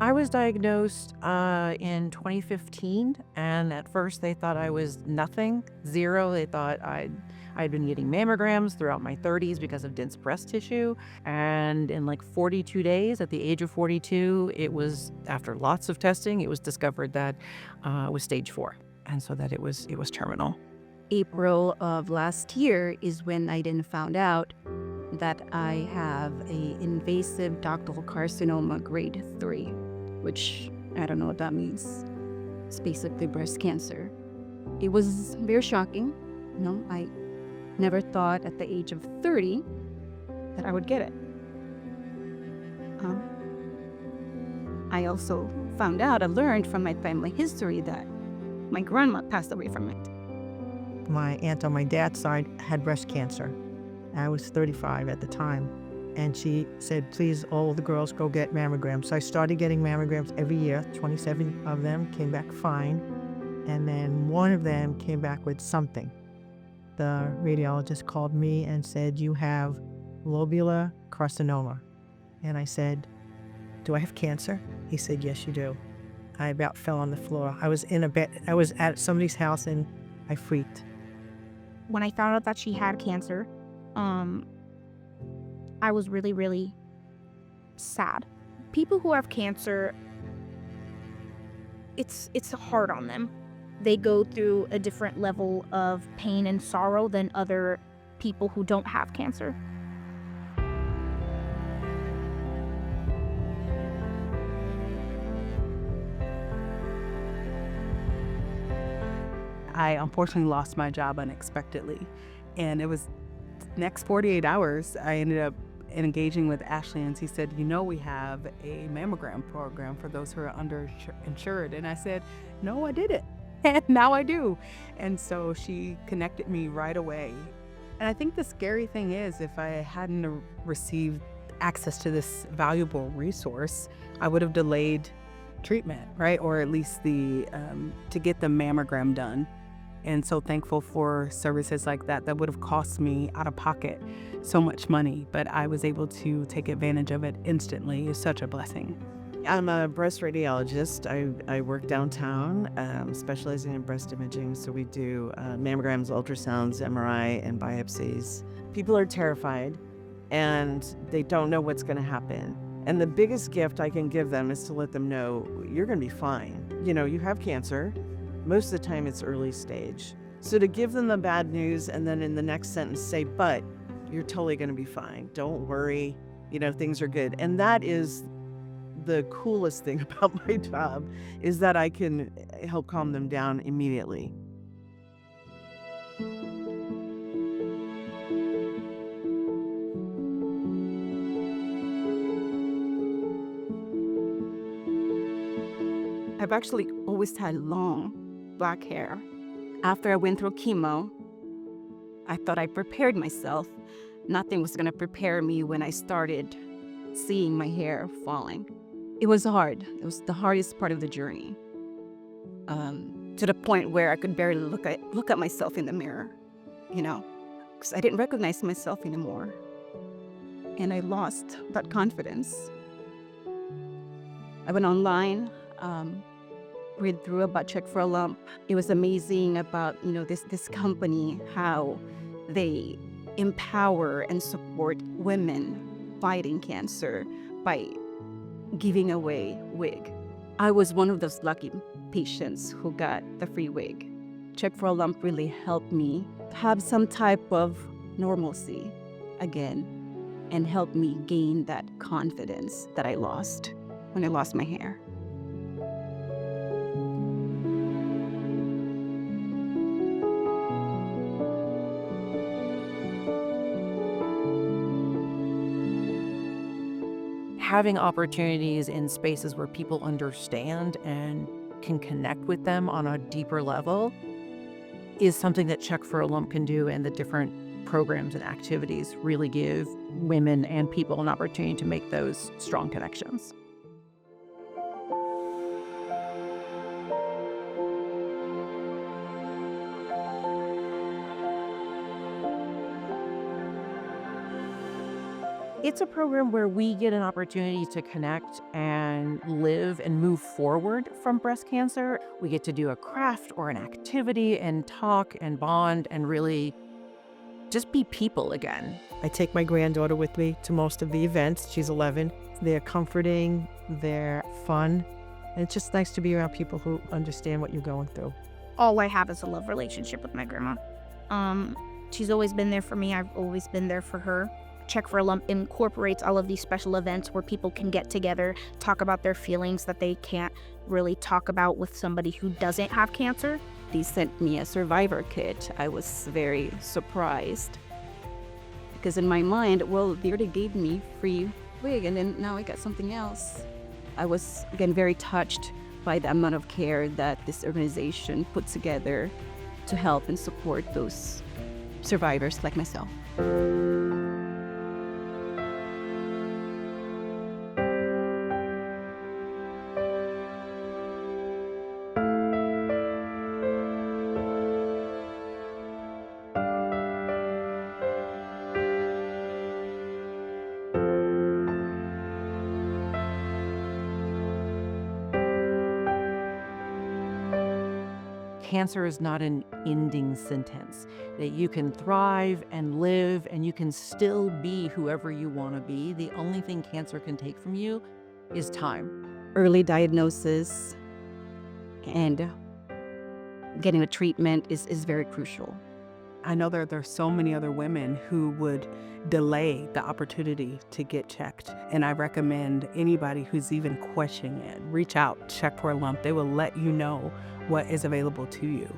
I was diagnosed in 2015, and at first they thought I was nothing, zero. They thought I'd been getting mammograms throughout my 30s because of dense breast tissue, and in like 42 days, at the age of 42, it was after lots of testing, it was discovered that it was stage 4, and so that it was terminal. April of last year is when I then found out that I have a invasive ductal carcinoma grade 3, which I don't know what that means. It's basically breast cancer. It was very shocking. I never thought at the age of 30 that I would get it. I also I learned from my family history that my grandma passed away from it. My aunt on my dad's side had breast cancer. I was 35 at the time. And she said, please, all the girls go get mammograms. So I started getting mammograms every year. 27 of them came back fine. And then one of them came back with something. The radiologist called me and said, you have lobular carcinoma. And I said, do I have cancer? He said, yes, you do. I about fell on the floor. I was in a bed. I was at somebody's house and I freaked. When I found out that she had cancer, I was really, really sad. People who have cancer, it's hard on them. They go through a different level of pain and sorrow than other people who don't have cancer. I unfortunately lost my job unexpectedly, and it was next 48 hours I ended up engaging with Ashley, and he said, we have a mammogram program for those who are underinsured. And I said, no, I didn't. And now I do. And so she connected me right away. And I think the scary thing is, if I hadn't received access to this valuable resource, I would have delayed treatment, right? Or at least to get the mammogram done. And so thankful for services like that would have cost me out of pocket so much money, but I was able to take advantage of it instantly. It's such a blessing. I'm a breast radiologist. I work downtown, specializing in breast imaging. So we do mammograms, ultrasounds, MRI, and biopsies. People are terrified and they don't know what's going to happen. And the biggest gift I can give them is to let them know you're going to be fine. You have cancer. Most of the time it's early stage. So to give them the bad news and then in the next sentence say, but you're totally going to be fine. Don't worry. Things are good. And that is the coolest thing about my job, is that I can help calm them down immediately. I've actually always had long black hair. After I went through chemo, I thought I prepared myself. Nothing was going to prepare me when I started seeing my hair falling. It was hard. It was the hardest part of the journey. To the point where I could barely look at myself in the mirror, because I didn't recognize myself anymore. And I lost that confidence. I went online, read through about Check for a Lump. It was amazing about, this company, how they empower and support women fighting cancer by giving away wig. I was one of those lucky patients who got the free wig. Check for a Lump really helped me have some type of normalcy again and helped me gain that confidence that I lost when I lost my hair. Having opportunities in spaces where people understand and can connect with them on a deeper level is something that Check for a Lump can do, and the different programs and activities really give women and people an opportunity to make those strong connections. It's a program where we get an opportunity to connect and live and move forward from breast cancer. We get to do a craft or an activity and talk and bond and really just be people again. I take my granddaughter with me to most of the events. She's 11. They're comforting, they're fun, and it's just nice to be around people who understand what you're going through. All I have is a love relationship with my grandma. She's always been there for me. I've always been there for her. Check for a Lump incorporates all of these special events where people can get together, talk about their feelings that they can't really talk about with somebody who doesn't have cancer. They sent me a survivor kit. I was very surprised because in my mind, well, they already gave me free wig and then now I got something else. I was, again, very touched by the amount of care that this organization put together to help and support those survivors like myself. Cancer is not an ending sentence, that you can thrive and live and you can still be whoever you want to be. The only thing cancer can take from you is time. Early diagnosis and getting the treatment is very crucial. I know there are so many other women who would delay the opportunity to get checked. And I recommend anybody who's even questioning it, reach out, check for a lump. They will let you know what is available to you.